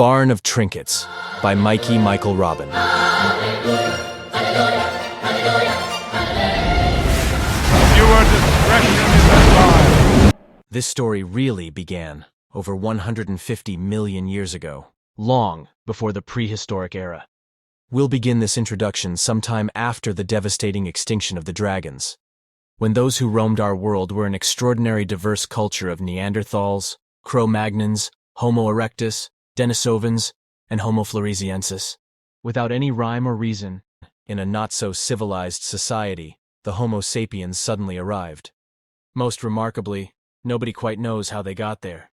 Barn of Trinkets by Michael Robin. Your discretion is advised. This story really began over 150 million years ago, long before the prehistoric era. We'll begin this introduction sometime after the devastating extinction of the dragons, when those who roamed our world were an extraordinary diverse culture of Neanderthals, Cro-Magnons, Homo erectus, Denisovans, and Homo floresiensis. Without any rhyme or reason, in a not-so-civilized society, the Homo sapiens suddenly arrived. Most remarkably, nobody quite knows how they got there.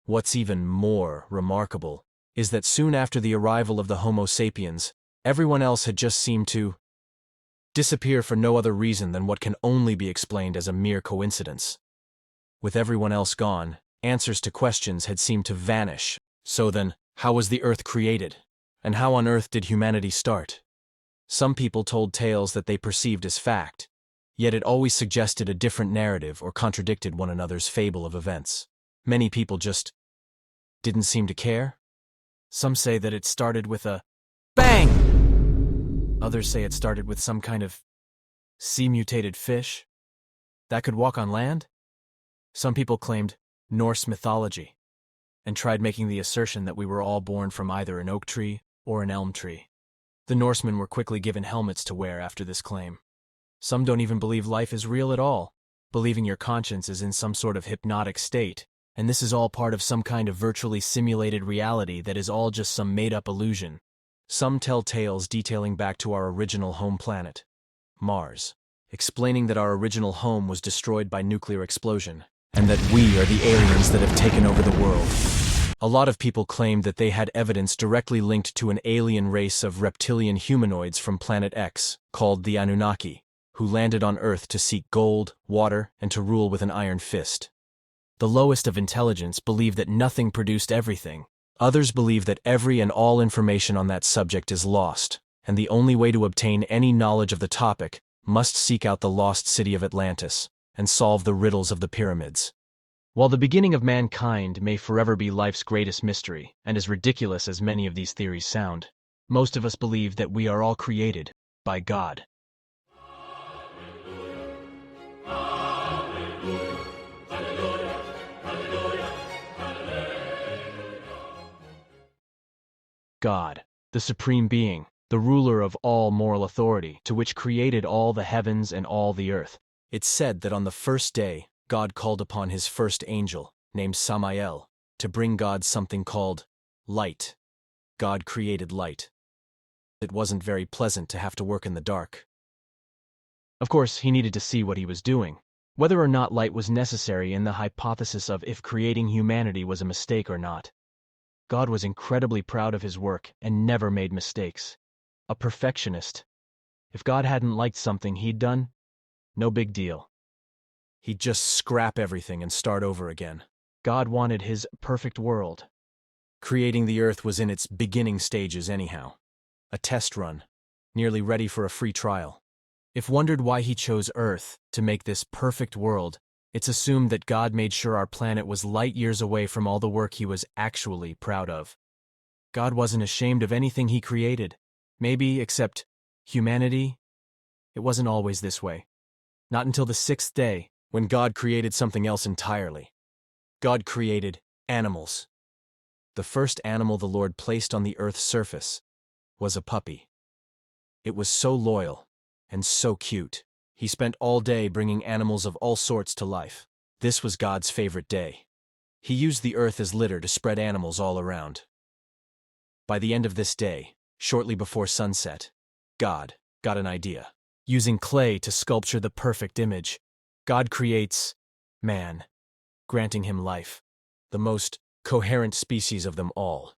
What's even more remarkable is that soon after the arrival of the Homo sapiens, everyone else had just seemed to disappear for no other reason than what can only be explained as a mere coincidence. With everyone else gone, answers to questions had seemed to vanish. So then, how was the Earth created? And how on earth did humanity start? Some people told tales that they perceived as fact, yet it always suggested a different narrative or contradicted one another's fable of events. Many people just didn't seem to care. Some say that it started with a bang! Others say it started with some kind of sea-mutated fish that could walk on land. Some people claimed Norse mythology and tried making the assertion that we were all born from either an oak tree or an elm tree. The Norsemen were quickly given helmets to wear after this claim. Some don't even believe life is real at all, believing your conscience is in some sort of hypnotic state, and this is all part of some kind of virtually simulated reality that is all just some made-up illusion. Some tell tales detailing back to our original home planet, Mars, explaining that our original home was destroyed by nuclear explosion, and that we are the aliens that have taken over the world. A lot of people claimed that they had evidence directly linked to an alien race of reptilian humanoids from Planet X, called the Anunnaki, who landed on Earth to seek gold, water, and to rule with an iron fist. The lowest of intelligence believe that nothing produced everything. Others believe that every and all information on that subject is lost, and the only way to obtain any knowledge of the topic must seek out the lost city of Atlantis and solve the riddles of the pyramids. While the beginning of mankind may forever be life's greatest mystery, and as ridiculous as many of these theories sound, most of us believe that we are all created by God. God, the supreme being, the ruler of all moral authority, to which created all the heavens and all the earth. It's said that on the first day, God called upon his first angel, named Samael, to bring God something called light. God created light. It wasn't very pleasant to have to work in the dark. Of course, he needed to see what he was doing, whether or not light was necessary in the hypothesis of if creating humanity was a mistake or not. God was incredibly proud of his work and never made mistakes. A perfectionist. If God hadn't liked something he'd done, no big deal. He'd just scrap everything and start over again. God wanted his perfect world. Creating the earth was in its beginning stages anyhow. A test run, nearly ready for a free trial. If wondered why he chose Earth to make this perfect world, it's assumed that God made sure our planet was light years away from all the work he was actually proud of. God wasn't ashamed of anything he created. Maybe, except humanity, it wasn't always this way. Not until the sixth day, when God created something else entirely. God created animals. The first animal the Lord placed on the earth's surface was a puppy. It was so loyal and so cute. He spent all day bringing animals of all sorts to life. This was God's favorite day. He used the earth as litter to spread animals all around. By the end of this day, shortly before sunset, God got an idea. Using clay to sculpture the perfect image, God creates man, granting him life, the most coherent species of them all.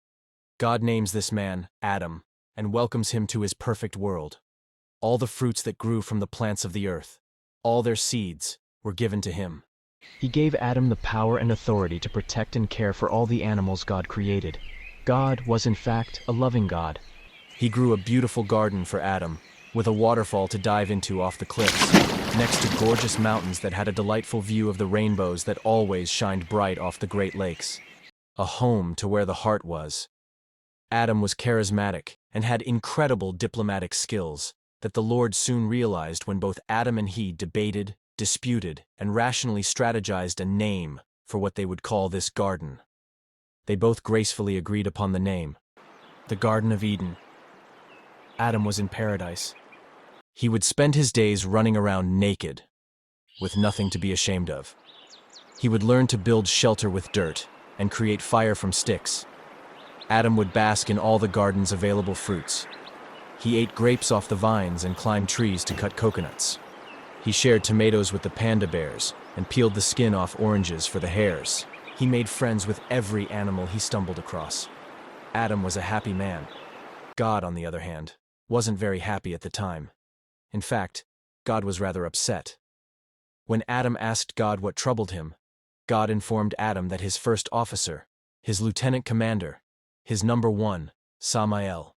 God names this man Adam and welcomes him to his perfect world. All the fruits that grew from the plants of the earth, all their seeds, were given to him. He gave Adam the power and authority to protect and care for all the animals God created. God was in fact a loving God. He grew a beautiful garden for Adam, with a waterfall to dive into off the cliffs, next to gorgeous mountains that had a delightful view of the rainbows that always shined bright off the Great Lakes. A home to where the heart was, Adam was charismatic and had incredible diplomatic skills that the Lord soon realized when both Adam and he debated, disputed, and rationally strategized a name for what they would call this garden. They both gracefully agreed upon the name, the Garden of Eden. Adam was in paradise. He would spend his days running around naked, with nothing to be ashamed of. He would learn to build shelter with dirt and create fire from sticks. Adam would bask in all the garden's available fruits. He ate grapes off the vines and climbed trees to cut coconuts. He shared tomatoes with the panda bears and peeled the skin off oranges for the hares. He made friends with every animal he stumbled across. Adam was a happy man. God, on the other hand, wasn't very happy at the time. In fact, God was rather upset. When Adam asked God what troubled him, God informed Adam that his first officer, his lieutenant commander, his number one, Samael,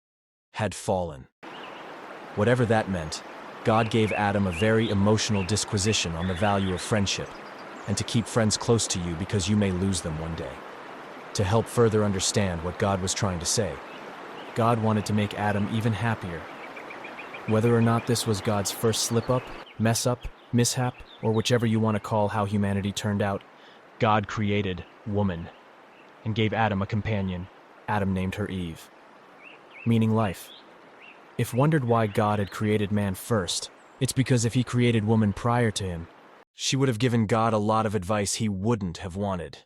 had fallen. Whatever that meant, God gave Adam a very emotional disquisition on the value of friendship, and to keep friends close to you because you may lose them one day. To help further understand what God was trying to say, God wanted to make Adam even happier. Whether or not this was God's first slip-up, mess-up, mishap, or whichever you want to call how humanity turned out, God created woman and gave Adam a companion. Adam named her Eve, meaning life. If wondered why God had created man first, it's because if he created woman prior to him, she would have given God a lot of advice he wouldn't have wanted.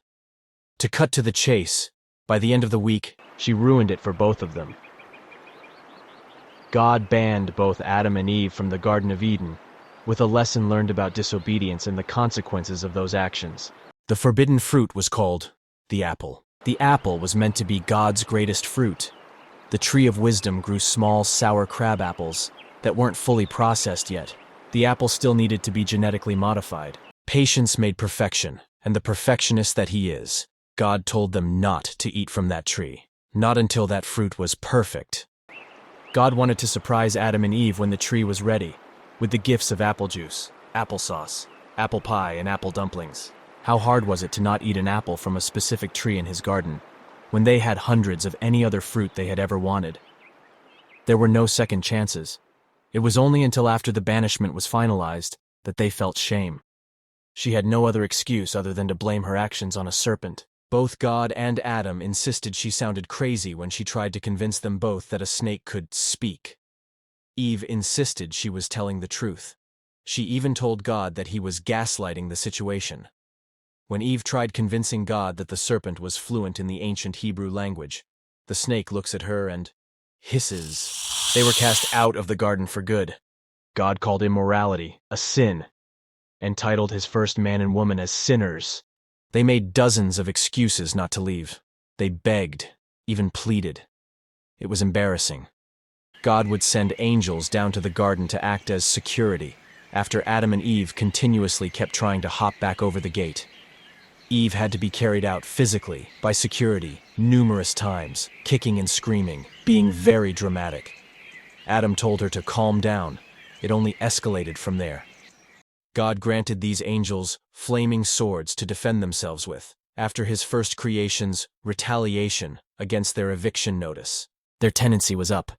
To cut to the chase, by the end of the week, she ruined it for both of them. God banned both Adam and Eve from the Garden of Eden, with a lesson learned about disobedience and the consequences of those actions. The forbidden fruit was called the apple. The apple was meant to be God's greatest fruit. The tree of wisdom grew small, sour crab apples that weren't fully processed yet. The apple still needed to be genetically modified. Patience made perfection, and the perfectionist that he is, God told them not to eat from that tree, not until that fruit was perfect. God wanted to surprise Adam and Eve when the tree was ready, with the gifts of apple juice, applesauce, apple pie, and apple dumplings. How hard was it to not eat an apple from a specific tree in his garden, when they had hundreds of any other fruit they had ever wanted? There were no second chances. It was only until after the banishment was finalized that they felt shame. She had no other excuse other than to blame her actions on a serpent. Both God and Adam insisted she sounded crazy when she tried to convince them both that a snake could speak. Eve insisted she was telling the truth. She even told God that he was gaslighting the situation. When Eve tried convincing God that the serpent was fluent in the ancient Hebrew language, the snake looks at her and hisses. They were cast out of the garden for good. God called immorality a sin, and titled his first man and woman as sinners. They made dozens of excuses not to leave. They begged, even pleaded. It was embarrassing. God would send angels down to the garden to act as security, after Adam and Eve continuously kept trying to hop back over the gate. Eve had to be carried out physically by security numerous times, kicking and screaming, being very dramatic. Adam told her to calm down. It only escalated from there. God granted these angels flaming swords to defend themselves with, after his first creation's retaliation against their eviction notice. Their tenancy was up.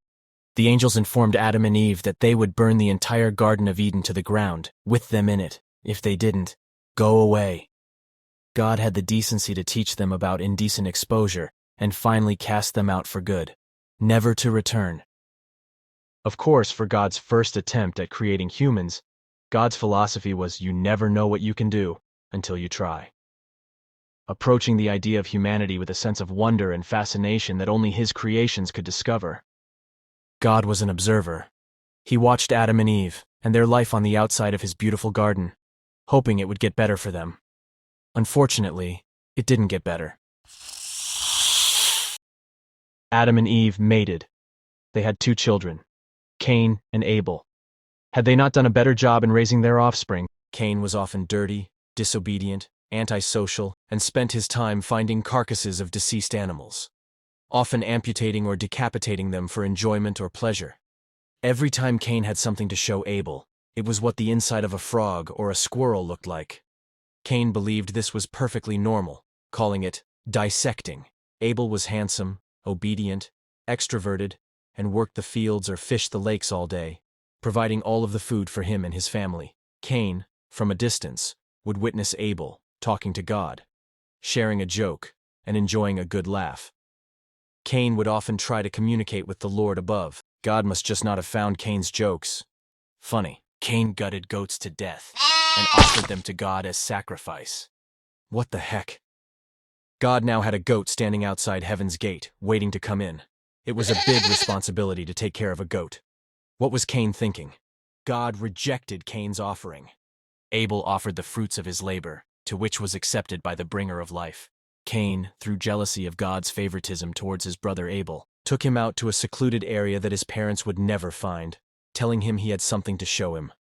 The angels informed Adam and Eve that they would burn the entire Garden of Eden to the ground, with them in it. If they didn't, go away. God had the decency to teach them about indecent exposure and finally cast them out for good, never to return. Of course, for God's first attempt at creating humans, God's philosophy was you never know what you can do until you try. Approaching the idea of humanity with a sense of wonder and fascination that only his creations could discover. God was an observer. He watched Adam and Eve and their life on the outside of his beautiful garden, hoping it would get better for them. Unfortunately, it didn't get better. Adam and Eve mated. They had 2 children, Cain and Abel. Had they not done a better job in raising their offspring? Cain was often dirty, disobedient, antisocial, and spent his time finding carcasses of deceased animals, often amputating or decapitating them for enjoyment or pleasure. Every time Cain had something to show Abel, it was what the inside of a frog or a squirrel looked like. Cain believed this was perfectly normal, calling it dissecting. Abel was handsome, obedient, extroverted, and worked the fields or fished the lakes all day, providing all of the food for him and his family. Cain, from a distance, would witness Abel talking to God, sharing a joke, and enjoying a good laugh. Cain would often try to communicate with the Lord above. God must just not have found Cain's jokes funny. Cain gutted goats to death and offered them to God as sacrifice. What the heck? God now had a goat standing outside heaven's gate, waiting to come in. It was a big responsibility to take care of a goat. What was Cain thinking? God rejected Cain's offering. Abel offered the fruits of his labor, to which was accepted by the bringer of life. Cain, through jealousy of God's favoritism towards his brother Abel, took him out to a secluded area that his parents would never find, telling him he had something to show him.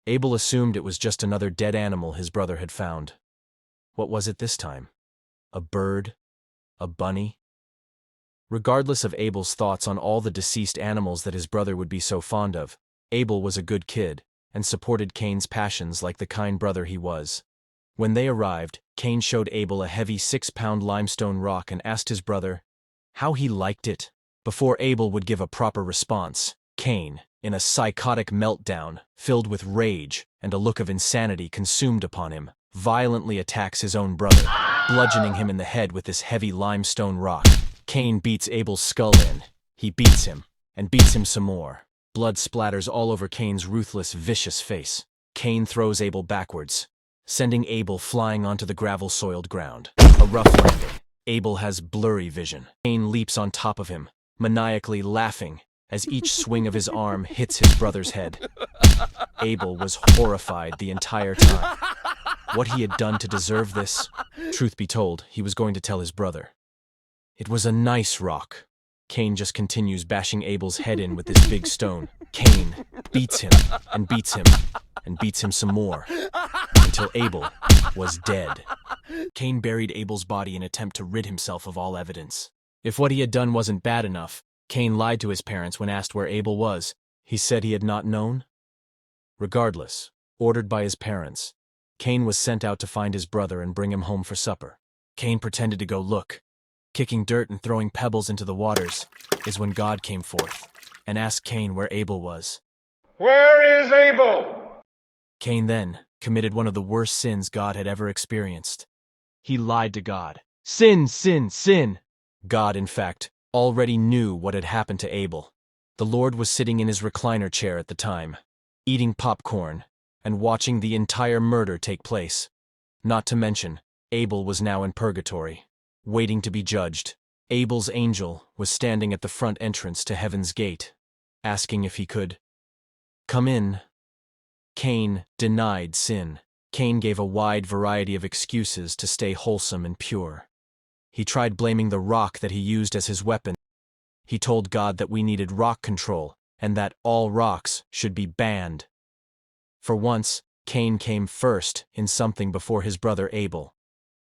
Abel assumed it was just another dead animal his brother had found. What was it this time? A bird? A bunny? Regardless of Abel's thoughts on all the deceased animals that his brother would be so fond of, Abel was a good kid and supported Cain's passions like the kind brother he was. When they arrived, Cain showed Abel a heavy 6-pound limestone rock and asked his brother how he liked it. Before Abel would give a proper response, Cain, in a psychotic meltdown, filled with rage and a look of insanity consumed upon him, violently attacks his own brother, bludgeoning him in the head with this heavy limestone rock. Cain beats Abel's skull in. He beats him, and beats him some more. Blood splatters all over Cain's ruthless, vicious face. Cain throws Abel backwards, sending Abel flying onto the gravel-soiled ground. A rough landing. Abel has blurry vision. Cain leaps on top of him, maniacally laughing as each swing of his arm hits his brother's head. Abel was horrified the entire time. What he had done to deserve this? Truth be told, he was going to tell his brother. It was a nice rock. Cain just continues bashing Abel's head in with this big stone. Cain beats him, and beats him, and beats him some more, until Abel was dead. Cain buried Abel's body in an attempt to rid himself of all evidence. If what he had done wasn't bad enough, Cain lied to his parents when asked where Abel was. He said he had not known. Regardless, ordered by his parents, Cain was sent out to find his brother and bring him home for supper. Cain pretended to go look. Kicking dirt and throwing pebbles into the waters is when God came forth and asked Cain where Abel was. Where is Abel? Cain then committed one of the worst sins God had ever experienced. He lied to God. Sin, sin, sin! God, in fact, already knew what had happened to Abel. The Lord was sitting in his recliner chair at the time, eating popcorn and watching the entire murder take place. Not to mention, Abel was now in purgatory, waiting to be judged. Abel's angel was standing at the front entrance to heaven's gate, asking if he could come in. Cain denied sin. Cain gave a wide variety of excuses to stay wholesome and pure. He tried blaming the rock that he used as his weapon. He told God that we needed rock control and that all rocks should be banned. For once, Cain came first in something before his brother Abel.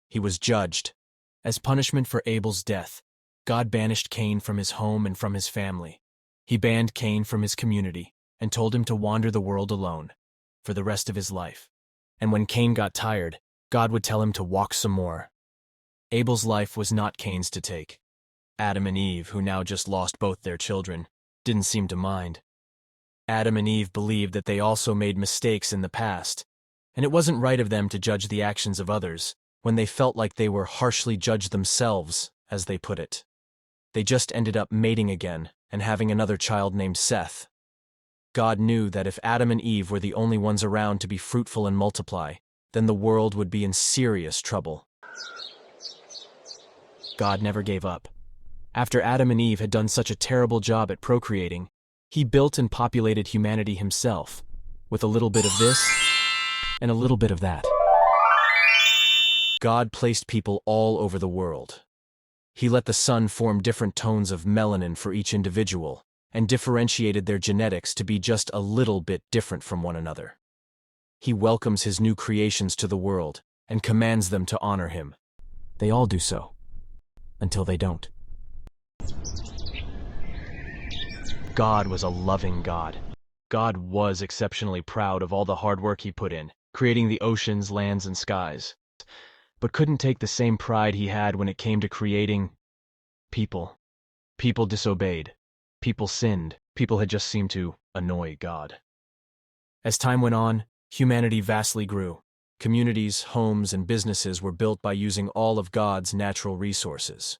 He was judged. As punishment for Abel's death, God banished Cain from his home and from his family. He banned Cain from his community and told him to wander the world alone for the rest of his life. And when Cain got tired, God would tell him to walk some more. Abel's life was not Cain's to take. Adam and Eve, who now just lost both their children, didn't seem to mind. Adam and Eve believed that they also made mistakes in the past, and it wasn't right of them to judge the actions of others when they felt like they were harshly judged themselves, as they put it. They just ended up mating again and having another child named Seth. God knew that if Adam and Eve were the only ones around to be fruitful and multiply, then the world would be in serious trouble. God never gave up. After Adam and Eve had done such a terrible job at procreating, he built and populated humanity himself, with a little bit of this and a little bit of that. God placed people all over the world. He let the sun form different tones of melanin for each individual, and differentiated their genetics to be just a little bit different from one another. He welcomes his new creations to the world and commands them to honor him. They all do so, until they don't. God was a loving God. God was exceptionally proud of all the hard work he put in, creating the oceans, lands, and skies, but couldn't take the same pride he had when it came to creating people. People disobeyed. People sinned. People had just seemed to annoy God. As time went on, humanity vastly grew. Communities, homes, and businesses were built by using all of God's natural resources.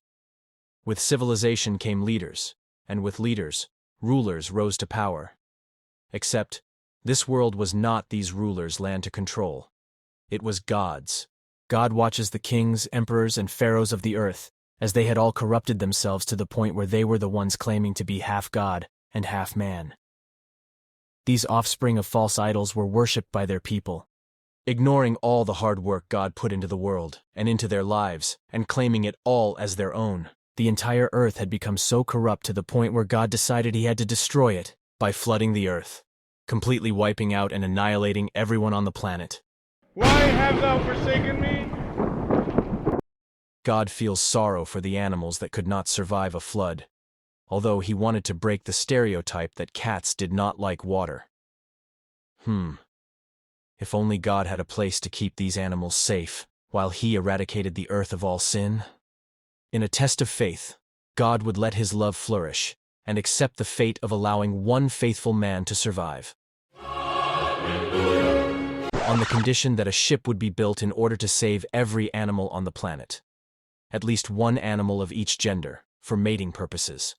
With civilization came leaders, and with leaders, rulers rose to power. Except, this world was not these rulers' land to control. It was God's. God watches the kings, emperors, and pharaohs of the earth, as they had all corrupted themselves to the point where they were the ones claiming to be half God and half man. These offspring of false idols were worshipped by their people, ignoring all the hard work God put into the world and into their lives, and claiming it all as their own. The entire earth had become so corrupt to the point where God decided he had to destroy it by flooding the earth, completely wiping out and annihilating everyone on the planet. Why have thou forsaken me? God feels sorrow for the animals that could not survive a flood, although he wanted to break the stereotype that cats did not like water. If only God had a place to keep these animals safe, while he eradicated the earth of all sin. In a test of faith, God would let his love flourish, and accept the fate of allowing one faithful man to survive. On the condition that a ship would be built in order to save every animal on the planet. At least one animal of each gender, for mating purposes.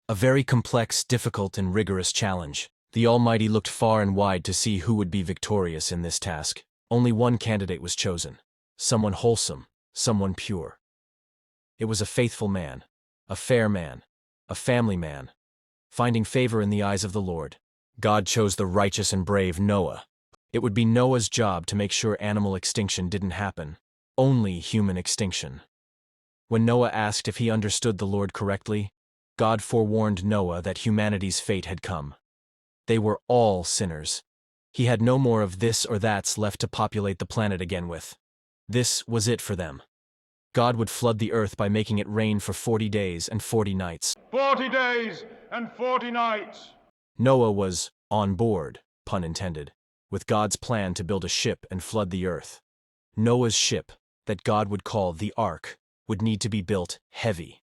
A very complex, difficult, and rigorous challenge. The Almighty looked far and wide to see who would be victorious in this task. Only one candidate was chosen. Someone wholesome, someone pure. It was a faithful man, a fair man, a family man, finding favor in the eyes of the Lord. God chose the righteous and brave Noah. It would be Noah's job to make sure animal extinction didn't happen, only human extinction. When Noah asked if he understood the Lord correctly, God forewarned Noah that humanity's fate had come. They were all sinners. He had no more of this or that's left to populate the planet again with. This was it for them. God would flood the earth by making it rain for 40 days and 40 nights. 40 days and 40 nights. Noah was on board, pun intended, with God's plan to build a ship and flood the earth. Noah's ship, that God would call the Ark, would need to be built heavy.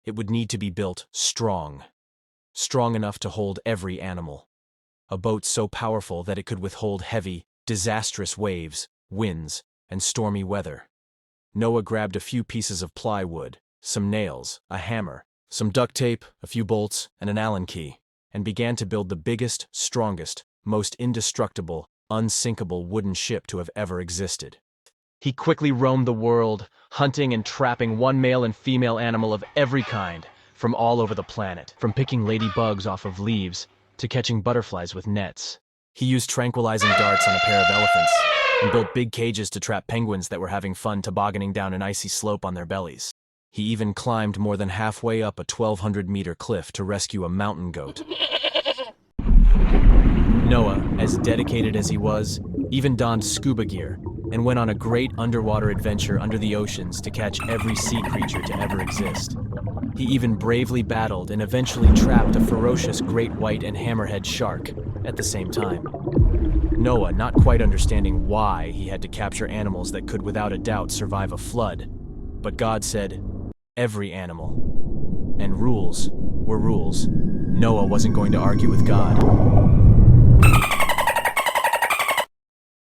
It would need to be built strong. Strong enough to hold every animal. A boat so powerful that it could withhold heavy, disastrous waves, winds, and stormy weather. Noah grabbed a few pieces of plywood, some nails, a hammer, some duct tape, a few bolts, and an Allen key, and began to build the biggest, strongest, most indestructible, unsinkable wooden ship to have ever existed. He quickly roamed the world, hunting and trapping one male and female animal of every kind, from all over the planet, from picking ladybugs off of leaves to catching butterflies with nets. He used tranquilizing darts on a pair of elephants, and built big cages to trap penguins that were having fun tobogganing down an icy slope on their bellies. He even climbed more than halfway up a 1,200-meter cliff to rescue a mountain goat. Noah, as dedicated as he was, even donned scuba gear and went on a great underwater adventure under the oceans to catch every sea creature to ever exist. He even bravely battled and eventually trapped a ferocious great white and hammerhead shark at the same time. Noah, not quite understanding why he had to capture animals that could without a doubt survive a flood, but God said, every animal. And rules were rules. Noah wasn't going to argue with God.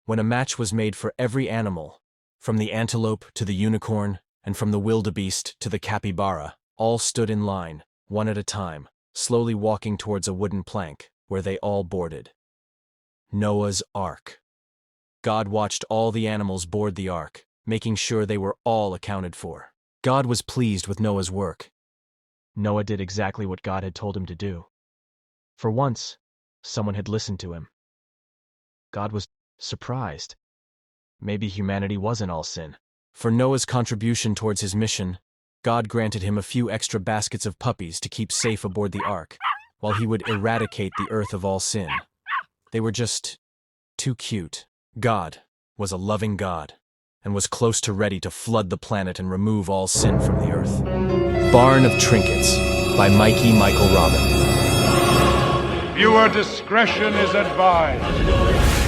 When a match was made for every animal, from the antelope to the unicorn, and from the wildebeest to the capybara, all stood in line, one at a time, slowly walking towards a wooden plank, where they all boarded. Noah's Ark. God watched all the animals board the ark, making sure they were all accounted for. God was pleased with Noah's work. Noah did exactly what God had told him to do. For once, someone had listened to him. God was surprised. Maybe humanity wasn't all sin. For Noah's contribution towards his mission, God granted him a few extra baskets of puppies to keep safe aboard the ark, while he would eradicate the earth of all sin. They were just too cute. God was a loving God, and was close to ready to flood the planet and remove all sin from the earth. Barn of Trinkets by Michael Robin. Viewer discretion is advised.